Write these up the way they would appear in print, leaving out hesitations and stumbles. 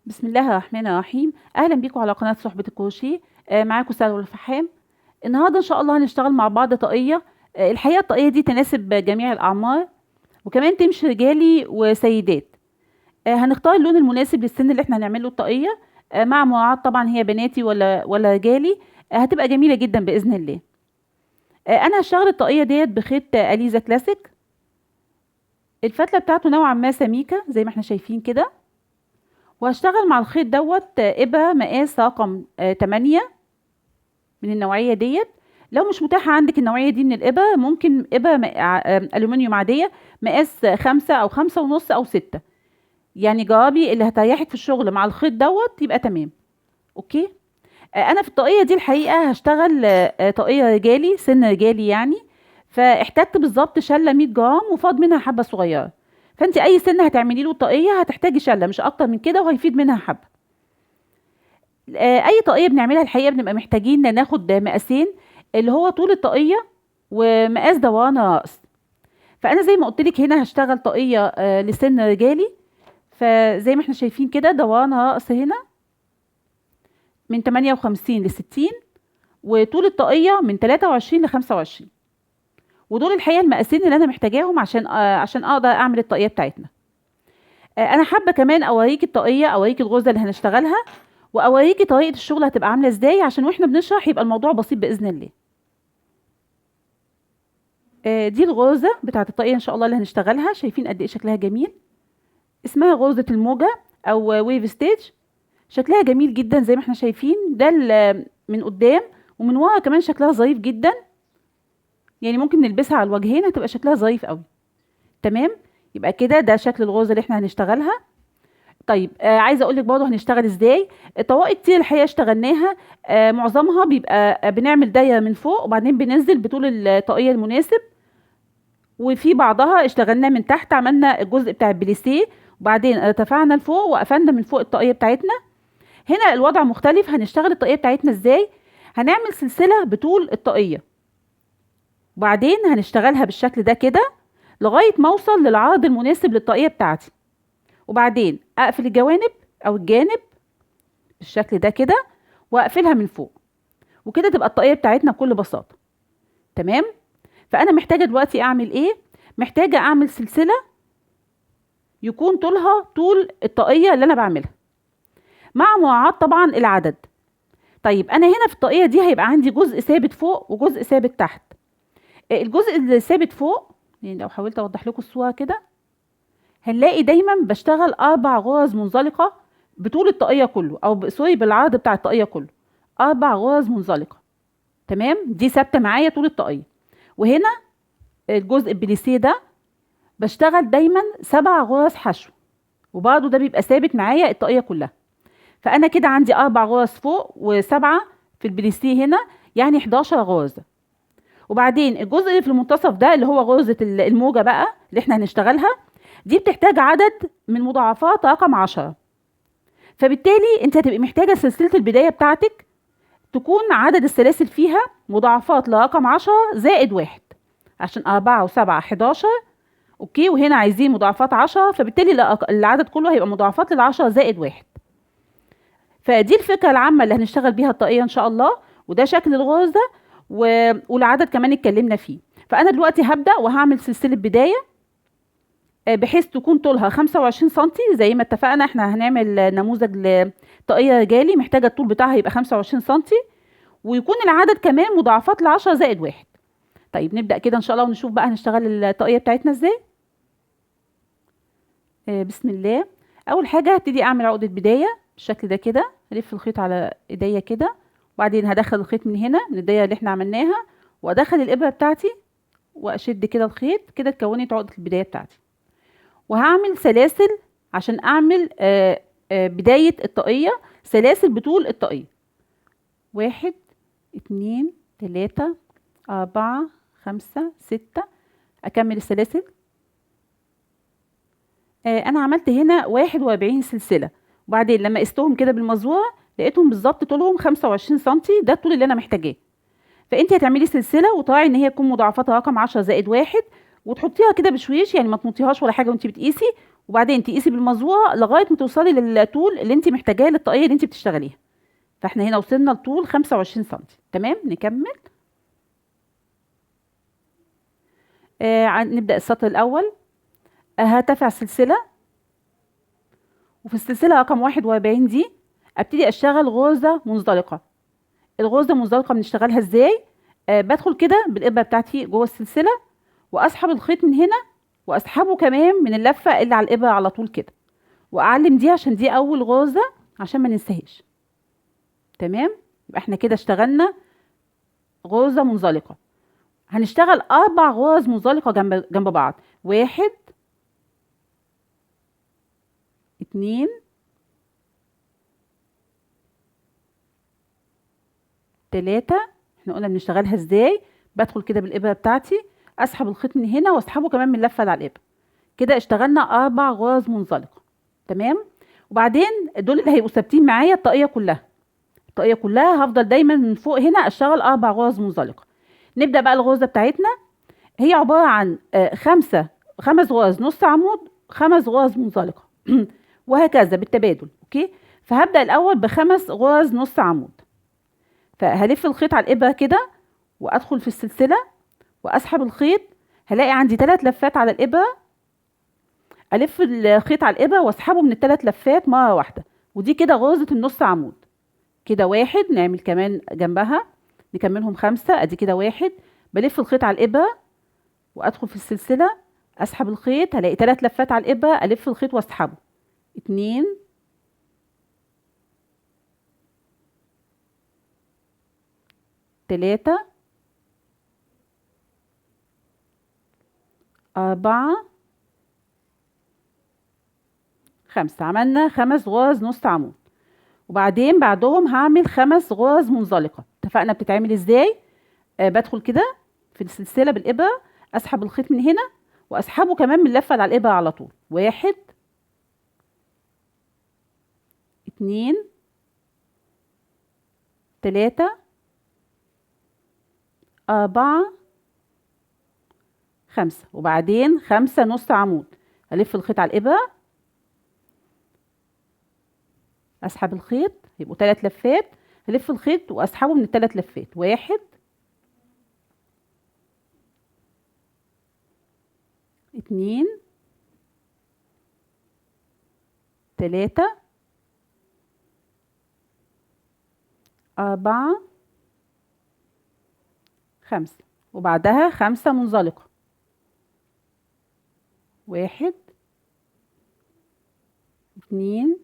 بسم الله الرحمن الرحيم. اهلا بيكم على قناه صحبه الكروشيه. معاكم سلوى الفحام. النهارده ان شاء الله هنشتغل مع بعض طاقيه. الحقيقه الطاقيه دي تناسب جميع الاعمار، وكمان تمشي رجالي وسيدات. هنختار اللون المناسب للسن اللي احنا هنعمل له الطاقيه، مع مراعاه طبعا هي بناتي ولا رجالي. هتبقى جميله جدا باذن الله. انا هشتغل الطاقيه ديت بخيط اليزا كلاسيك. الفتله بتاعته نوعا ما سميكه زي ما احنا شايفين كده، وهشتغل مع الخيط دوت إبرة مقاس رقم 8 من النوعية ديت. لو مش متاحة عندك النوعية دي من الإبرة، ممكن إبرة ألومنيوم عادية مقاس 5 أو 5.5 أو 6. يعني جربي اللي هتريحك في الشغل مع الخيط دوت يبقى تمام. أوكي. أنا في الطاقية دي الحقيقة هشتغل طاقية رجالي، سن رجالي يعني. فاحتجت بالظبط شلة 100 جرام وفاض منها حبة صغيرة. فانت اي سن هتعملي له الطاقية هتحتاجي شلة مش اكتر من كده، وهيفيد منها حبة. اي طاقيه بنعملها الحقيقه بنبقى محتاجين ناخد مقاسين، اللي هو طول الطاقيه ومقاس دوران الراس. فانا زي ما قلت لك هنا هشتغل طاقيه لسن رجالي. فزي ما احنا شايفين كده دوران الراس هنا من 58 ل 60، وطول الطاقيه من 23 ل 25. ودول الحقيقه المقاسين اللي انا محتاجاهم عشان اقدر اعمل الطاقيه بتاعتنا. انا حابه كمان اوريك الطاقيه، اوريك الغرزه اللي هنشتغلها، واوريكي طريقه الشغل هتبقى عامله ازاي، عشان واحنا بنشرح يبقى الموضوع بسيط باذن الله. دي الغرزه بتاعه الطاقيه ان شاء الله اللي هنشتغلها. شايفين قد ايه شكلها جميل؟ اسمها غرزه الموجه او ويف ستيج. شكلها جميل جدا زي ما احنا شايفين ده من قدام، ومن ورا كمان شكلها ظريف جدا. يعني ممكن نلبسها على الوجهين هتبقى شكلها ظريف قوي. تمام. يبقى كده ده شكل الغرزه اللي احنا هنشتغلها. طيب عايزه اقول لك برضه هنشتغل ازاي. طواقي كتير الحقيقه اشتغلناها، معظمها بيبقى بنعمل دايره من فوق وبعدين بننزل بطول الطاقيه المناسب، وفي بعضها اشتغلناه من تحت، عملنا الجزء بتاع البليسيه وبعدين ارتفعنا لفوق وقفلنا من فوق الطاقيه بتاعتنا. هنا الوضع مختلف. هنشتغل الطاقيه بتاعتنا ازاي؟ هنعمل سلسله بطول الطاقيه، وبعدين هنشتغلها بالشكل ده كده لغايه ما اوصل للعرض المناسب للطاقيه بتاعتي، وبعدين اقفل الجوانب او الجانب بالشكل ده كده واقفلها من فوق، وكده تبقى الطاقيه بتاعتنا بكل بساطه. تمام. فانا محتاجه دلوقتي اعمل ايه؟ محتاجه اعمل سلسله يكون طولها طول الطاقيه اللي انا بعملها، مع مراعاه طبعا العدد. طيب انا هنا في الطاقيه دي هيبقى عندي جزء ثابت فوق وجزء ثابت تحت. الجزء اللي ثابت فوق، يعني لو حاولت اوضح لكم الصوره كده، هنلاقي دايما بشتغل 4 غرز منزلقه بطول الطاقيه كله، او سوري بالعرض بتاع الطاقيه كله. 4 غرز منزلقه. تمام. دي ثابته معايا طول الطاقيه. وهنا الجزء البليسيه ده بشتغل دايما 7 غرز حشو، وبرضه ده بيبقى ثابت معايا الطاقيه كلها. فانا كده عندي 4 غرز فوق و7 في البليسيه هنا، يعني 11 غرزه. وبعدين الجزء اللي في المنتصف ده اللي هو غرزه الموجه بقى اللي احنا هنشتغلها، دي بتحتاج عدد من مضاعفات رقم 10. فبالتالي انت هتبقي محتاجه سلسله البدايه بتاعتك تكون عدد السلاسل فيها مضاعفات لرقم 10 زائد 1، عشان 4 و7 11. اوكي. وهنا عايزين مضاعفات 10، فبالتالي العدد كله هيبقى مضاعفات لل10 زائد 1. فدي الفكره العامه اللي هنشتغل بيها الطاقيه ان شاء الله، وده شكل الغرزه والعدد كمان اتكلمنا فيه. فانا دلوقتي هبدا وهعمل سلسله بدايه بحيث تكون طولها 25 سنتي زي ما اتفقنا. احنا هنعمل نموذج لطاقيه رجالي محتاجه الطول بتاعها يبقى 25 سنتي، ويكون العدد كمان مضاعفات ل10 زائد 1. طيب نبدا كده ان شاء الله ونشوف بقى هنشتغل الطاقيه بتاعتنا ازاي. بسم الله. اول حاجه هبتدي اعمل عقده بدايه بالشكل ده كده. الف الخيط على ايديا كده، وبعدين هدخل الخيط من هنا من الدايره اللي احنا عملناها، وادخل الابره بتاعتي واشد كده الخيط كده. اتكونت عقده البدايه بتاعتي، وهعمل سلاسل عشان اعمل بدايه الطاقيه. سلاسل بطول الطاقيه: 1 2 3 4 5 6. اكمل السلاسل. انا عملت هنا 41 سلسله، وبعدين لما قستهم كده بالمزوره لقيتهم بالظبط طولهم 25 سنتي. ده الطول اللي انا محتاجاه. فانت هتعملي سلسله وتراعي ان هي تكون مضاعفتها رقم 10 زائد 1، وتحطيها كده بشويش، يعني ما تمطيهاش ولا حاجه وانت بتقيسي، وبعدين تقيسي بالمزوره لغايه ما توصلي للطول اللي انت محتاجاه للطاقيه اللي انت بتشتغليها. فاحنا هنا وصلنا لطول 25 سم. تمام، نكمل. نبدا السطر الاول. هرتفع سلسله، وفي السلسله رقم 41 دي ابتدي اشتغل غرزه منزلقه. الغرزه المنزلقه بنشتغلها ازاي؟ بدخل كده بالابره بتاعتي جوه السلسله، واسحب الخيط من هنا، واسحبه كمان من اللفه اللي على الابره على طول كده، واعلم دي عشان دي اول غرزه عشان ما ننساهاش. تمام، يبقى احنا كده اشتغلنا غرزه منزلقه. هنشتغل 4 غرز منزلقه جنب بعض. 1 2 3. احنا قلنا بنشتغلها ازاي؟ بدخل كده بالابره بتاعتي، اسحب الخيط من هنا واسحبه كمان من اللفه اللي على الابره. كده اشتغلنا 4 غرز منزلقه. تمام، وبعدين دول اللي هيبقوا ثابتين معايا الطاقيه كلها. الطاقيه كلها هفضل دايما من فوق هنا اشتغل 4 غرز منزلقه. نبدا بقى الغرزه بتاعتنا. هي عباره عن 5 غرز نص عمود، 5 غرز منزلقه وهكذا بالتبادل. اوكي، فهبدا الاول ب5 غرز نص عمود. فهلف الخيط على الابره كده، وادخل في السلسله واسحب الخيط. هلاقي عندي 3 لفات على الابره. الف الخيط على الابره واسحبه من ال3 لفات مره واحده، ودي كده غرزه النص عمود. كده 1. نعمل كمان جنبها، نكملهم 5. ادي كده 1. بلف الخيط على الابره وادخل في السلسله، اسحب الخيط، هلاقي 3 لفات على الابره، الف الخيط واسحبه. 2 3 4 5. عملنا 5 غرز نص عمود، وبعدين بعدهم هعمل 5 غرز منزلقه. اتفقنا بتتعمل ازاي؟ بدخل كده في السلسله بالابره، اسحب الخيط من هنا واسحبه كمان من اللفه اللي على الابره على طول. 1 2 3 4 5. وبعدين 5 نص عمود، الف الخيط على الابره، اسحب الخيط، يبقوا 3 لفات، الف الخيط واسحبه من ال3 لفات. 1 2 3 4 5. وبعدها 5 منزلقة. 1 2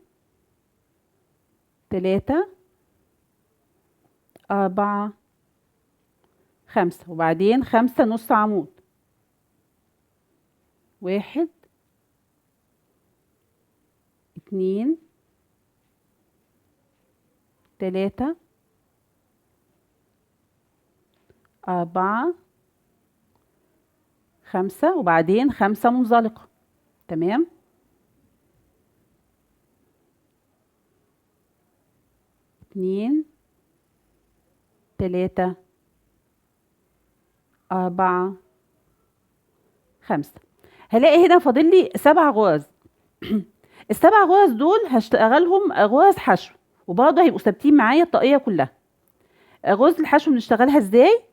3 4 5. وبعدين 5 نص عمود. 1 2 3 4 5. وبعدين 5 منزلقة. تمام، 2 3 4 5. هلاقي هنا فاضل لي 7 غرز. ال7 غرز دول هشتغلهم غرز حشو، وبرضه هيبقوا ثابتين معايا الطاقية كلها. غرزة الحشو بنشتغلها ازاي؟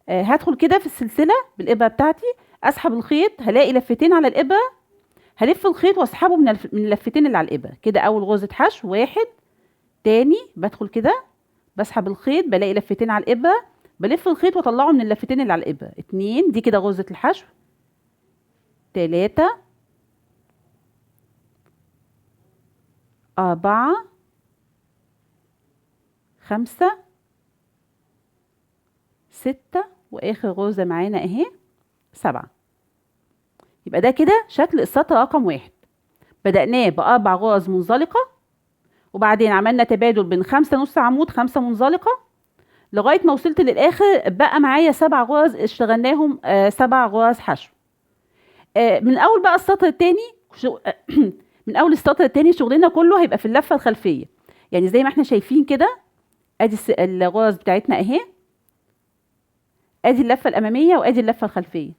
هدخل كده في السلسلة بالإبرة بتاعتي، أسحب الخيط، هلاقي لفتين على الإبرة، هلف الخيط وأسحبه من اللفتين اللي على الإبرة. كده أول غرزة حشو. 1. تاني بدخل كده بسحب الخيط، بلاقي لفتين على الإبرة، بلف الخيط وأطلعه من اللفتين اللي على الإبرة. 2. دي كده غرزة الحشو. 3 4 5 6. واخر غرزة معانا اهي 7. يبقى ده كده شكل السطر رقم 1. بدأناه ب4 غرز منزلقة، وبعدين عملنا تبادل بين 5 نص عمود 5 منزلقة، لغاية ما وصلت للآخر بقى معايا 7 غرز اشتغلناهم 7 غرز حشو. من أول بقى السطر التاني من أول السطر التاني شغلنا كله هيبقى في اللفة الخلفية. يعني زي ما احنا شايفين كده، ادي الغرز بتاعتنا اهي، ادي اللفة الأمامية وادي اللفة الخلفية.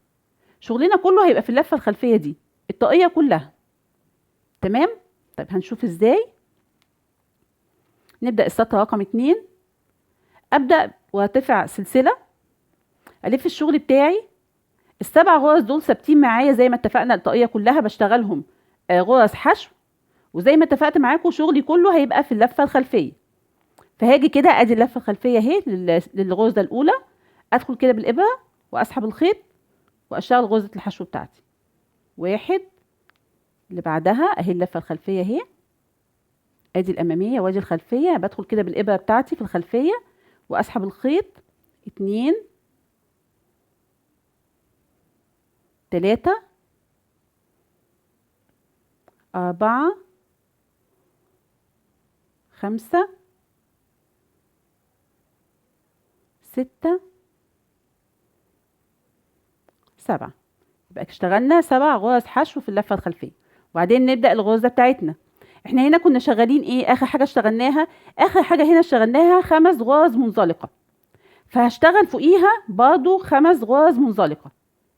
شغلنا كله هيبقى في اللفة الخلفية دي، الطاقية كلها. تمام. طيب هنشوف ازاي. نبدأ السطر رقم 2. ابدأ وارتفع سلسلة، الف الشغل بتاعي. السبع غرز دول ثابتين معايا زي ما اتفقنا، الطاقية كلها بشتغلهم غرز حشو، وزي ما اتفقت معاكم شغلي كله هيبقى في اللفة الخلفية. فهاجي كده ادي اللفة الخلفية اهي للغرزة الاولى، ادخل كده بالابرة واسحب الخيط واشتغل غرزة الحشو بتاعتي. واحد، اللي بعدها اهي اللفة الخلفية اهي، ادي الامامية وادي الخلفية، بدخل كده بالابرة بتاعتي في الخلفية واسحب الخيط. اتنين، تلاتة، اربعة، خمسة، ستة، سبعة. يبقى اشتغلنا 7 غرز حشو في اللفة الخلفية. وبعدين نبدأ الغرزة بتاعتنا. احنا هنا كنا شغالين ايه؟ اخر حاجة اشتغلناها، اخر حاجة هنا اشتغلناها 5 غرز منزلقة، فهشتغل فوقيها برضو 5 غرز منزلقة.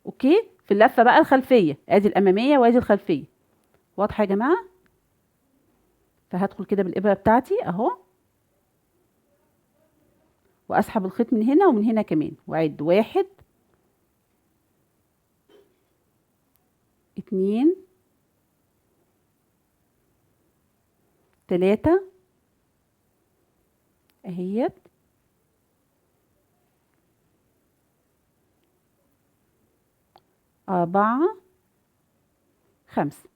اوكي، في اللفة بقى الخلفية، ادي الامامية وادي الخلفية. واضحة يا جماعة؟ فهدخل كده بالابرة بتاعتي اهو، واسحب الخيط من هنا ومن هنا كمان، واعد. واحد، اتنين، تلاتة اهيت، أربعة، خمسة.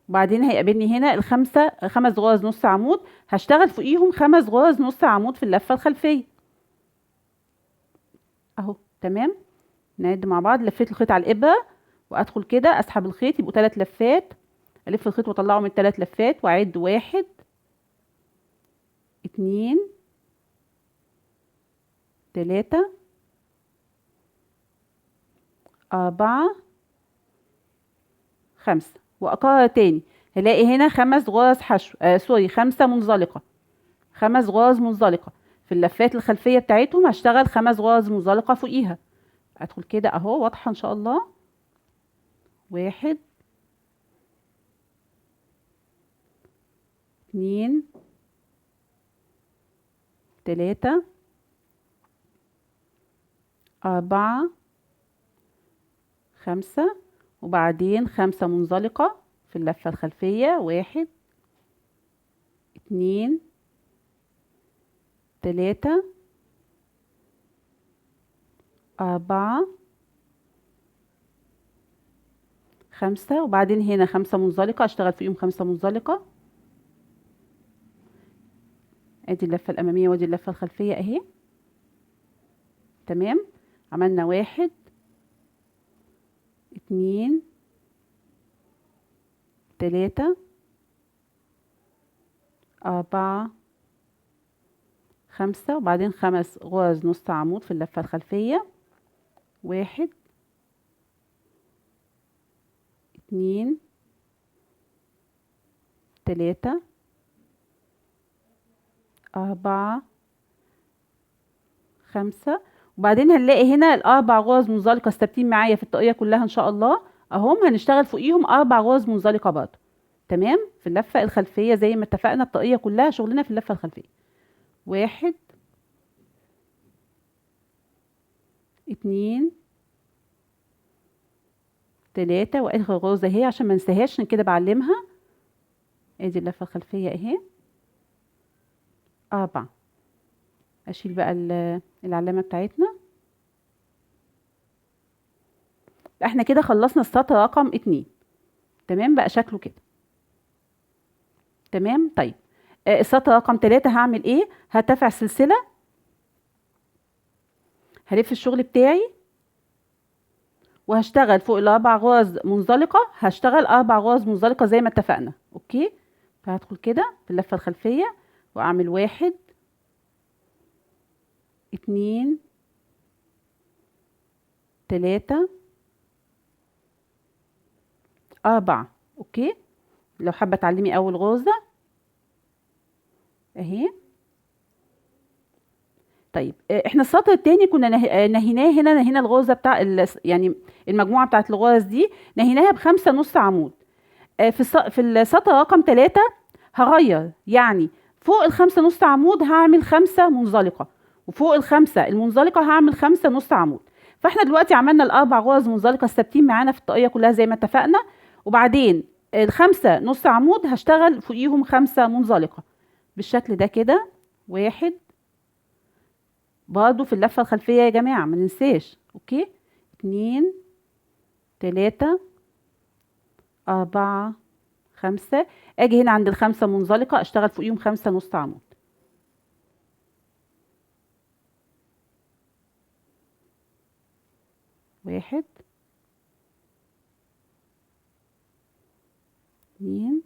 وبعدين هيقابلني هنا الخمسة 5 غرز نص عمود، هشتغل فوقيهم 5 غرز نص عمود في اللفة الخلفية اهو. تمام. نعد مع بعض. لفيت الخيط على الإبرة وأدخل كده أسحب الخيط، يبقوا 3 لفات، ألف الخيط وأطلعه من 3 لفات وأعد. واحد، اتنين، تلاتة، أربعة، خمسة. وأكرر تاني، هلاقي هنا 5 غرز حشو، سوري، 5 منزلقة، 5 غرز منزلقة في اللفات الخلفية بتاعتهم، هشتغل 5 غرز منزلقة فوقيها. أدخل كده أهو، واضحة إن شاء الله. واحد، اتنين، تلاتة، أربعة، خمسة. وبعدين 5 منزلقة في اللفة الخلفية. واحد، اتنين، تلاتة، أربعة، خمسة. وبعدين هنا 5 منزلقة، أشتغل فيهم 5 منزلقة. ادي اللفة الأمامية وادي اللفة الخلفية اهي. تمام. عملنا واحد، اتنين، تلاتة، أربعة، خمسة. وبعدين 5 غرز نص عمود في اللفة الخلفية. واحد، اتنين، تلاتة، أربعة، خمسة. وبعدين هنلاقي هنا الأربع غرز منزلقة ثابتين معايا في الطاقية كلها إن شاء الله أهم، هنشتغل فوقيهم 4 غرز منزلقة برضه. تمام. في اللفة الخلفية زي ما اتفقنا، الطاقية كلها شغلنا في اللفة الخلفية. واحد، اتنين، تلاتة، واخر غرزة اهي عشان ما انساهاش، عشان كده بعلمها. ادي اللفة الخلفية اهي. 4. اشيل بقى العلامة بتاعتنا. احنا كده خلصنا السطر رقم 2. تمام، بقى شكله كده. تمام. طيب السطر رقم 3 هعمل ايه؟ هرتفع سلسلة، هلف الشغل بتاعي وهشتغل فوق الاربع غرز منزلقة، هشتغل 4 غرز منزلقة زي ما اتفقنا. اوكي. فهدخل كده في اللفة الخلفية واعمل واحد، اتنين، تلاتة، أربعة. اوكي. لو حابة تعلمي اول غرزة اهي. طيب احنا السطر التاني كنا نهيناه هنا، الغرزة بتاع يعني المجموعة بتاعت الغرز دي نهيناها ب5 نص عمود. في السطر رقم 3 هغير، يعني فوق الخمسة نص عمود هعمل 5 منزلقة، وفوق الخمسة المنزلقة هعمل 5 نص عمود. فاحنا دلوقتي عملنا الاربع غرز منزلقة الثابتين معانا في الطاقية كلها زي ما اتفقنا، وبعدين الخمسة نص عمود هشتغل فوقيهم 5 منزلقة بالشكل ده كده. واحد، برضو في اللفة الخلفية يا جماعة ما ننساش، اوكي. 2 3 4 5، اجي هنا عند الخمسة منزلقة اشتغل فوقيهم 5 نص عمود. واحد، 2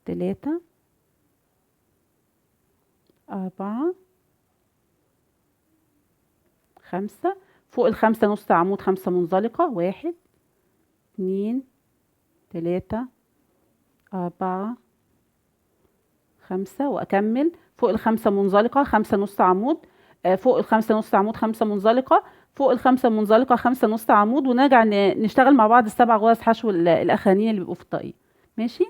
3 4 5، فوق الخمسة نص عمود 5 منزلقة. 1 2 3 4 5، واكمل فوق الخمسة منزلقة 5 نص عمود، فوق الخمسة نص عمود 5 منزلقة، فوق الخمسة منزلقة 5 نص عمود، ونرجع نشتغل مع بعض السبع غرز حشو الاخرانيين اللي بيبقوا في الطاقية. ماشي.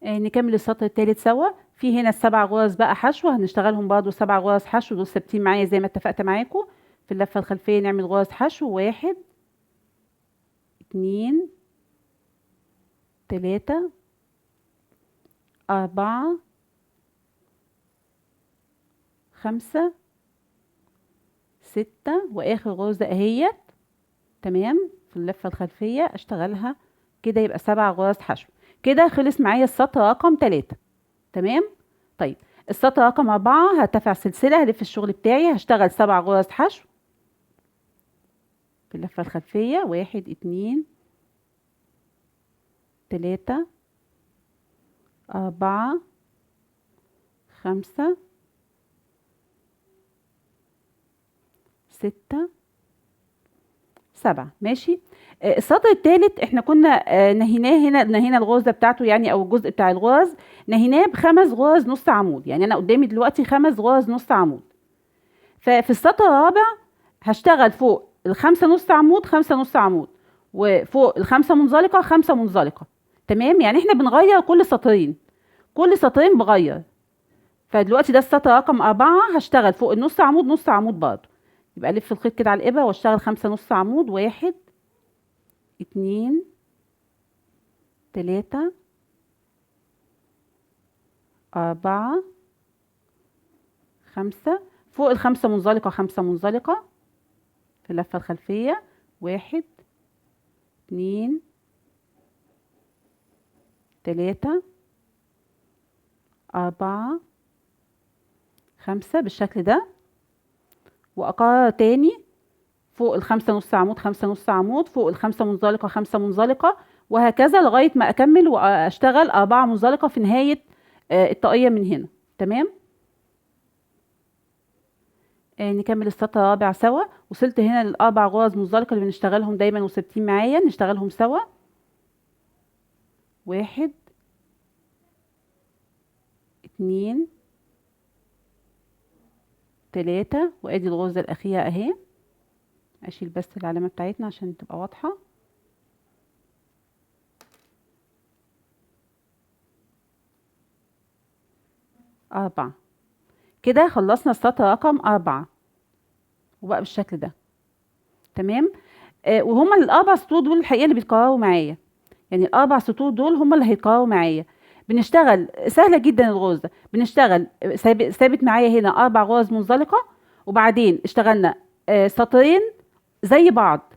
نكمل السطر الثالث سوا. في هنا السبع غرز بقى حشو هنشتغلهم برضو 7 غرز حشو، دول ثابتين معايا زي ما اتفقت معاكم. في اللفة الخلفية نعمل غرز حشو. 1 2 3 4 5 6، واخر غرزة اهيت. تمام. في اللفة الخلفية اشتغلها كده، يبقى 7 غرز حشو. كده خلص معايا السطر رقم 3. تمام. طيب السطر رقم 4 هرتفع سلسلة، هلف الشغل بتاعي، هشتغل 7 غرز حشو في اللفة الخلفية. 1 2 3 4 5 6 7. ماشي. السطر الثالث احنا كنا نهيناه هنا، نهينا الغرزة بتاعته يعني، او الجزء بتاع الغرز نهيناه ب5 غرز نص عمود. يعني انا قدامي دلوقتي 5 غرز نص عمود. ففي السطر الرابع هشتغل فوق الخمسة نص عمود 5 نص عمود، وفوق الخمسة منزلقة 5 منزلقة. تمام. يعني احنا بنغير كل سطرين، كل سطرين بغير. فدلوقتي ده السطر رقم 4 هشتغل فوق النص عمود نص عمود برضه. يبقى الف الخيط كده على الابره واشتغل 5 نص عمود. 1 2 3 4 5، فوق الخمسة منزلقة 5 منزلقة في اللفة الخلفية. 1 2 3 4 5 بالشكل ده. واكرر تاني، فوق الخمسة نص عمود 5 نص عمود، فوق الخمسة منزلقة 5 منزلقة، وهكذا لغاية ما اكمل واشتغل 4 منزلقة في نهاية الطاقية من هنا. تمام. نكمل السطر الرابع سوا. وصلت هنا للاربع غرز منزلقة اللي بنشتغلهم دايما وثابتين معايا، نشتغلهم سوا. 1 2 3، وادي الغرزة الاخيرة اهي. اشيل بس العلامة بتاعتنا عشان تبقى واضحة. 4. كده خلصنا السطر رقم 4 وبقى بالشكل ده. تمام. وهما الاربع سطور دول الحقيقه اللي بيتكرروا معايا، يعني الاربع سطور دول هما اللي هيتكرروا معايا. بنشتغل سهله جدا الغرزه، بنشتغل ثابت معايا هنا 4 غرز منزلقه، وبعدين اشتغلنا سطرين زي بعض،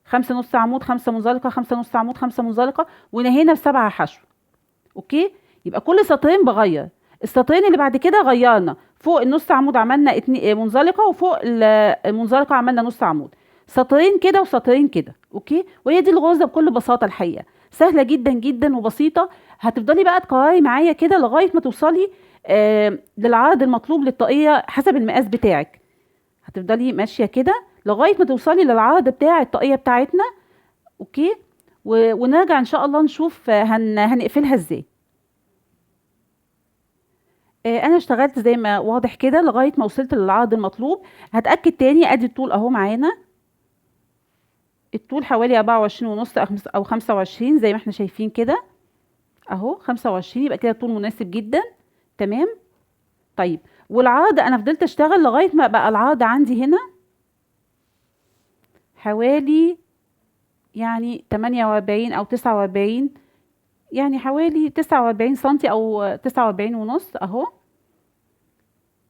5 نص عمود 5 منزلقه 5 نص عمود 5 منزلقه، ونهينا ب7 حشو. اوكي. يبقى كل سطرين بغير. السطرين اللي بعد كده غيرنا، فوق النص عمود عملنا منزلقه، وفوق المنزلقه عملنا نص عمود. سطرين كده وسطرين كده. اوكي. وهي دي الغرزه بكل بساطه الحقيقه، سهله جدا جدا وبسيطه. هتفضلي بقى تكرري معايا كده لغايه ما توصلي للعرض المطلوب للطاقيه حسب المقاس بتاعك. هتفضلي ماشيه كده لغايه ما توصلي للعرض بتاع الطاقيه بتاعتنا. اوكي. ونرجع ان شاء الله نشوف هنقفلها ازاي. انا اشتغلت زي ما واضح كده لغايه ما وصلت للعرض المطلوب. هتاكد تاني، ادي الطول اهو معانا. الطول حوالي 24.5 او 25 زي ما احنا شايفين كده اهو. 25 يبقى كده طول مناسب جدا. تمام. طيب والعرض انا فضلت اشتغل لغايه ما بقى العرض عندي هنا حوالي يعني 48 او 49، يعني حوالي 49 سنتي او 49 ونص اهو.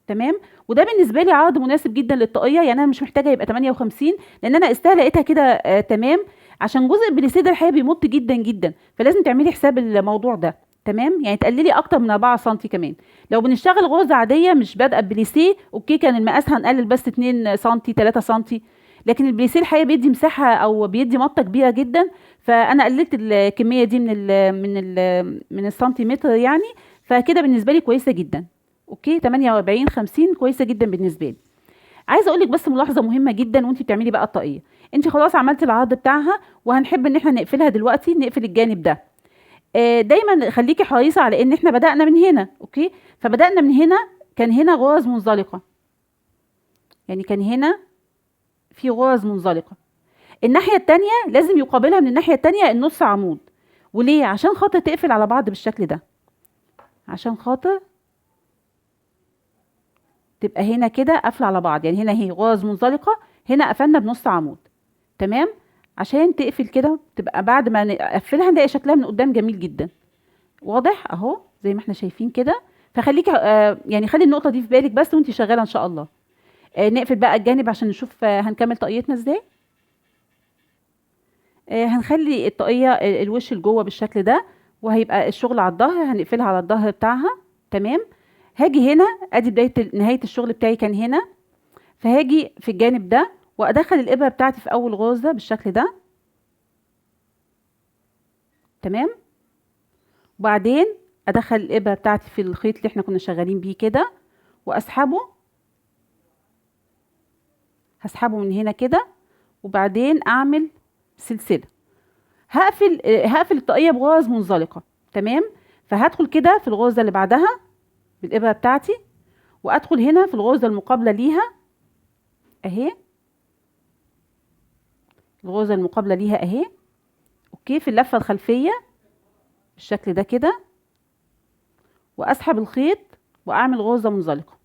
تمام. وده بالنسبه لي عرض مناسب جدا للطاقيه، يعني انا مش محتاجه يبقى 58 لان انا قستها لقيتها كده تمام. عشان جزء البليسيه ده الحقيقه بيمط جدا جدا، فلازم تعملي حساب الموضوع ده. تمام، يعني تقللي اكتر من 4 سنتي كمان. لو بنشتغل غرزه عاديه مش بادئه ببليسيه اوكي كان المقاس هنقلل بس 2 سنتي 3 سنتي، لكن البليسيه الحقيقه بيدي مساحه او بيدي مطه كبيره جدا، فانا قللت الكميه دي من السنتيمتر يعني. فكده بالنسبه لي كويسه جدا. اوكي 48 50 كويسه جدا بالنسبه لي. عايزه اقول لك بس ملاحظه مهمه جدا وانت بتعملي بقى الطاقيه. انت خلاص عملتي العرض بتاعها وهنحب ان احنا نقفلها دلوقتي، نقفل الجانب ده. دايما خليكي حريصه على ان احنا بدانا من هنا اوكي. فبدانا من هنا كان هنا غرز منزلقه، يعني كان هنا في غرز منزلقه. الناحيه التانية لازم يقابلها من الناحيه التانية النص عمود. وليه؟ عشان خاطر تقفل على بعض بالشكل ده، عشان خاطر تبقى هنا كده قافله على بعض، يعني هنا اهي غرز منزلقه، هنا قفلنا بنص عمود. تمام. عشان تقفل كده تبقى بعد ما نقفلها نلاقي شكلها من قدام جميل جدا. واضح اهو زي ما احنا شايفين كده. فخليكي يعني خلي النقطه دي في بالك بس وانت شغاله ان شاء الله. نقفل بقى الجانب عشان نشوف هنكمل طاقيتنا ازاي. هنخلي الطاقيه الوش لجوه بالشكل ده، وهيبقى الشغل على الظهر، هنقفلها على الظهر بتاعها. تمام. هاجي هنا ادي بدايه نهايه الشغل بتاعي كان هنا، فهاجي في الجانب ده وادخل الابره بتاعتي في اول غرزه بالشكل ده. تمام. وبعدين ادخل الابره بتاعتي في الخيط اللي احنا كنا شغالين بيه كده واسحبه، هسحبه من هنا كده، وبعدين اعمل سلسله. هقفل الطاقيه بغرز منزلقه. تمام. فهدخل كده في الغرزه اللي بعدها بالابره بتاعتي، وادخل هنا في الغرزه المقابله ليها اهي، الغرزه المقابله ليها اهي اوكي في اللفه الخلفيه بالشكل ده كده، واسحب الخيط واعمل غرزه منزلقه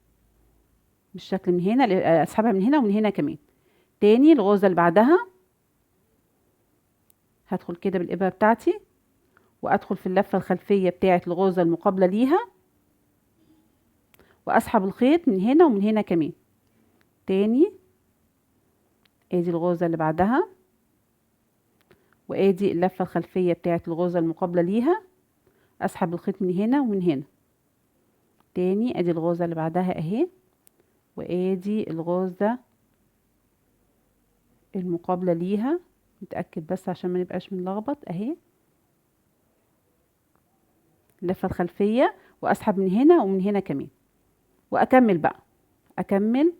بالشكل من هنا، اسحبها من هنا ومن هنا كمان. تاني الغرزه اللي بعدها هدخل كده بالابره بتاعتي وادخل في اللفه الخلفيه بتاعه الغرزه المقابله ليها، واسحب الخيط من هنا ومن هنا كمان. تاني ادي الغرزه اللي بعدها، وادي اللفه الخلفيه بتاعه الغرزه المقابله ليها، اسحب الخيط من هنا ومن هنا. تاني ادي الغرزه اللي بعدها اهي، وادي الغرزه المقابله ليها. نتاكد بس عشان ما نبقاش بنلخبط اهي، اللفه الخلفيه واسحب من هنا ومن هنا كمان، واكمل بقى. اكمل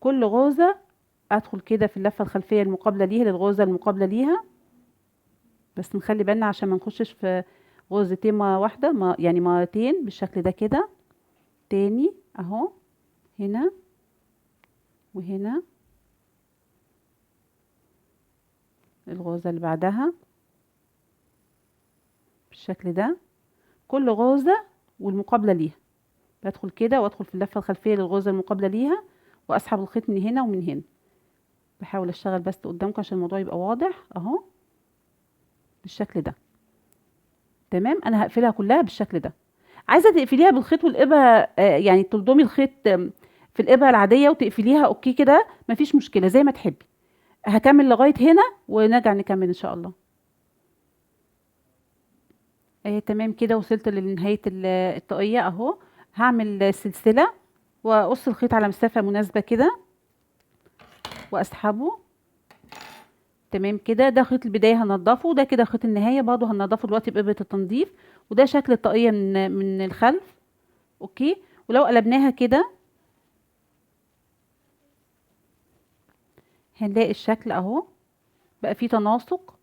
كل غرزه ادخل كده في اللفه الخلفيه المقابله ليها للغرزه المقابله ليها، بس نخلي بالنا عشان ما نخشش في غرزتين مره واحده، يعني مرتين بالشكل ده كده. تاني اهو هنا وهنا، الغرزه اللي بعدها بالشكل ده، كل غرزه والمقابله ليها بدخل كده وادخل في اللفه الخلفيه للغرزه المقابله ليها، واسحب الخيط من هنا ومن هنا. بحاول اشتغل بس قدامكم عشان الموضوع يبقى واضح اهو بالشكل ده. تمام. انا هقفلها كلها بالشكل ده. عايزه تقفليها بالخيط والابره يعني تلضمي الخيط في الابره العاديه وتقفليها اوكي كده مفيش مشكله زي ما تحبي. هكمل لغايه هنا ونرجع نكمل ان شاء الله. تمام كده وصلت لنهايه الطاقيه اهو. هعمل سلسله واقص الخيط على مسافه مناسبه كده واسحبه. تمام كده. ده خيط البدايه هنضفه، وده كده خيط النهايه برضه هنضفه دلوقتي بابره التنظيف. وده شكل الطاقيه من الخلف اوكي. ولو قلبناها كده هنلاقي الشكل اهو بقى فيه تناسق.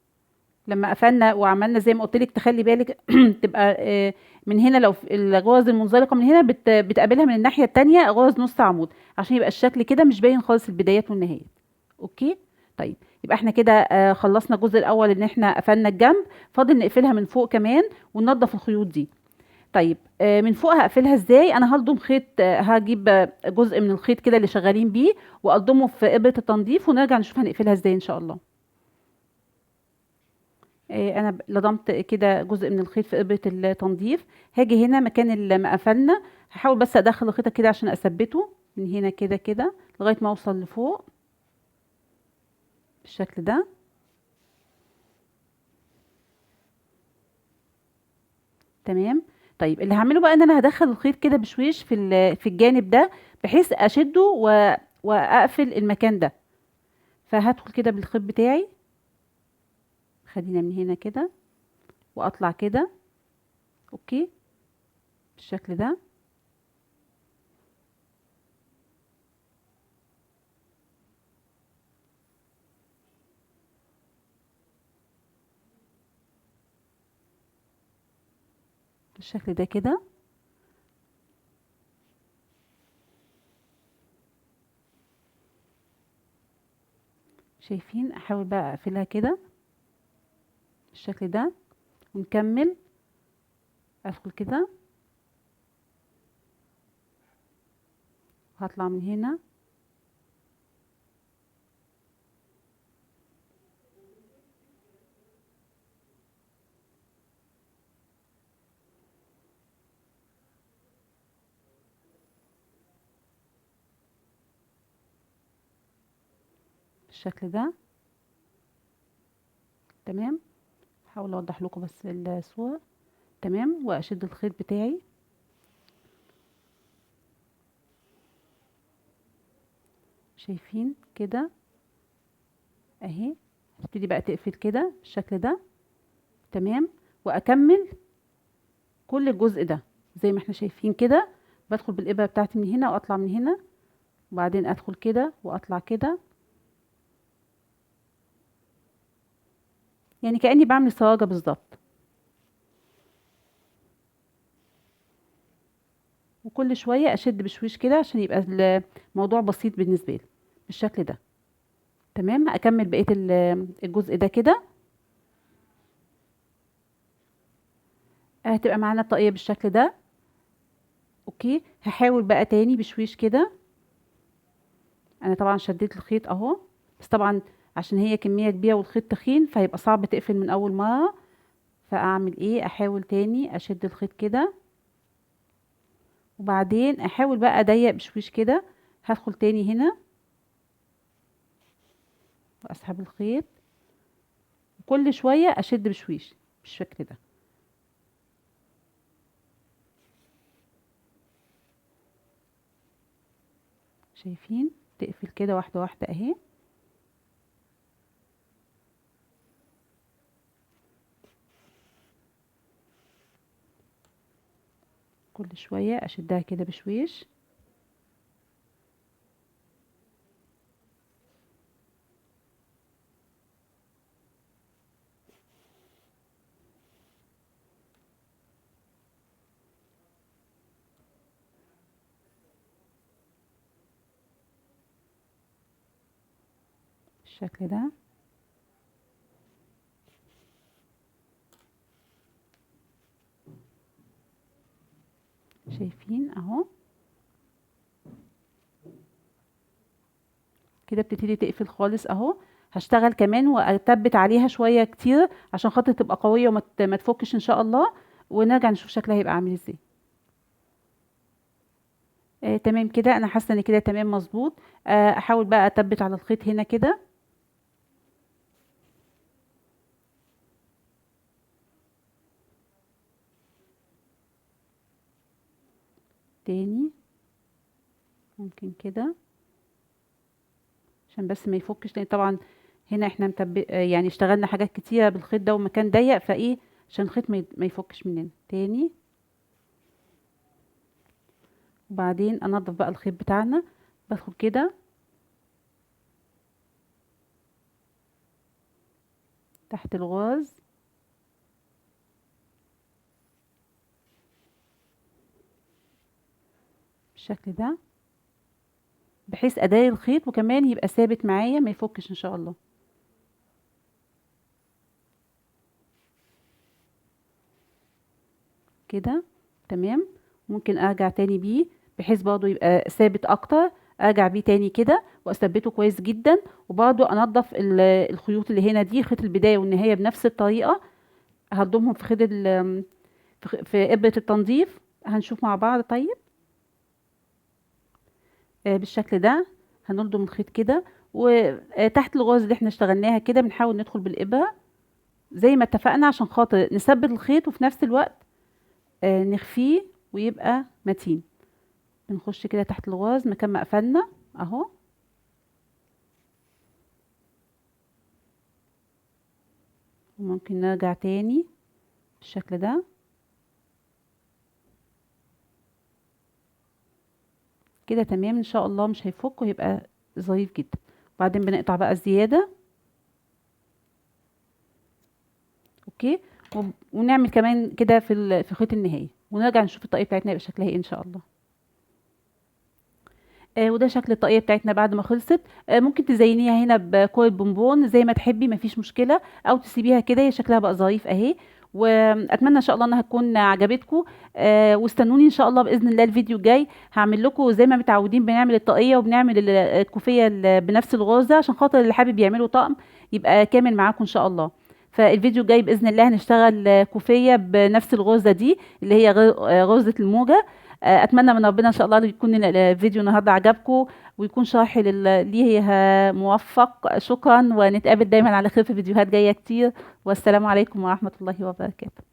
لما قفلنا وعملنا زي ما قلت لك تخلي بالك تبقى من هنا لو الغرز المنزلقه من هنا بتقابلها من الناحيه التانية غرز نص عمود عشان يبقى الشكل كده مش باين خالص البدايات والنهايات اوكي. طيب يبقى احنا كده خلصنا الجزء الاول ان احنا قفلنا الجنب، فاضل نقفلها من فوق كمان وننضف الخيوط دي. طيب من فوق هقفلها ازاي؟ انا هلضم خيط، هجيب جزء من الخيط كده اللي شغالين بيه واقضمه في ابرة التنظيف، ونرجع نشوف هنقفلها ازاي ان شاء الله. انا لضمت كده جزء من الخيط في ابرة التنظيف. هاجي هنا مكان اللي ما قفلنا، هحاول بس ادخل الخيط كده عشان اثبته من هنا كده كده لغاية ما اوصل لفوق بالشكل ده. تمام. طيب اللي هعمله بقى ان انا هدخل الخيط كده بشويش في الجانب ده، بحيث اشده واقفل المكان ده. فهدخل كده بالخيط بتاعي، خلينا من هنا كده واطلع كده. اوكي بالشكل ده. بالشكل ده كده. شايفين؟ احاول بقى اقفلها كده بالشكل ده ونكمل. ادخل كده وهطلع من هنا. بالشكل ده. تمام. هحاول اوضح لكم بس الصورة. تمام. واشد الخيط بتاعي. شايفين كده؟ اهي. هتبتدي بقى تقفل كده بالشكل ده. تمام. واكمل كل الجزء ده زي ما احنا شايفين كده. بدخل بالابره بتاعتي من هنا واطلع من هنا، وبعدين ادخل كده واطلع كده، يعني كأني بعمل صواجة بالظبط. وكل شوية اشد بشويش كده عشان يبقى الموضوع بسيط بالنسبة لي بالشكل ده. تمام. اكمل بقية الجزء ده كده. هتبقى معانا الطاقية بالشكل ده. اوكي. هحاول بقى تاني بشويش كده. انا طبعا شديت الخيط اهو، بس طبعا عشان هي كمية كبيرة والخيط تخين فهيبقى صعب تقفل من اول مرة. فاعمل ايه؟ احاول تاني اشد الخيط كده، وبعدين احاول بقى اضيق بشويش كده. هدخل تاني هنا واسحب الخيط، وكل شوية اشد بشويش بالشكل ده. شايفين؟ تقفل كده واحدة واحدة اهي. كل شوية اشدها كده بشويش. بالشكل ده. شايفين اهو؟ كده بتبتدي تقفل خالص اهو. هشتغل كمان واتبت عليها شوية كتير عشان خاطر تبقى قوية ما تفكش ان شاء الله، ونرجع نشوف شكلها هيبقى عامل ازاي. تمام كده. انا حاسه ان كده تمام مظبوط. احاول بقى اتبت على الخيط هنا كده. تاني ممكن كده عشان بس ما يفكش، لان طبعا هنا احنا يعني اشتغلنا حاجات كتيره بالخيط ده ومكان ضيق، فايه عشان الخيط ما يفكش مننا تاني. وبعدين انضف بقى الخيط بتاعنا. بدخل كده تحت الغاز بالشكل ده، بحيث اداري الخيط وكمان يبقى ثابت معايا ما يفكش ان شاء الله. كده. تمام. ممكن ارجع تاني بيه بحيث برضو يبقى ثابت اكتر. ارجع بيه تاني كده واثبته كويس جدا، وبرضو انضف الخيوط اللي هنا دي، خيط البداية والنهاية بنفس الطريقة. هضمهم في خيط في ابرة التنظيف. هنشوف مع بعض. طيب بالشكل ده هنلضم الخيط كده، وتحت الغرز اللي احنا اشتغلناها كده بنحاول ندخل بالإبرة زي ما اتفقنا عشان خاطر نثبت الخيط وفي نفس الوقت نخفيه ويبقى متين. بنخش كده تحت الغرز مكان ما قفلنا اهو. وممكن نرجع تاني بالشكل ده كده. تمام ان شاء الله مش هيفك وهيبقى ظريف جدا. وبعدين بنقطع بقى الزيادة. اوكي. ونعمل كمان كده في خيط النهاية، ونرجع نشوف الطاقية بتاعتنا يبقى شكلها ايه ان شاء الله. وده شكل الطاقية بتاعتنا بعد ما خلصت. ممكن تزينيها هنا بكورة بونبون زي ما تحبي، مفيش مشكلة، او تسيبيها كده، هي شكلها بقى ظريف اهي. واتمنى ان شاء الله انها تكون عجبتكم. واستنوني ان شاء الله باذن الله الفيديو الجاي. هعمل لكم زي ما متعودين، بنعمل الطاقية وبنعمل الكوفية بنفس الغرزة عشان خاطر اللي حابب يعملوا طقم يبقى كامل معاكم ان شاء الله. فالفيديو الجاي باذن الله هنشتغل كوفية بنفس الغرزة دي اللي هي غرزة الموجة. اتمنى من ربنا ان شاء الله يكون الفيديو النهارده عجبكم، ويكون شرحي ليها موفق. شكرا، ونتقابل دايما على خير في فيديوهات جايه كتير. والسلام عليكم ورحمه الله وبركاته.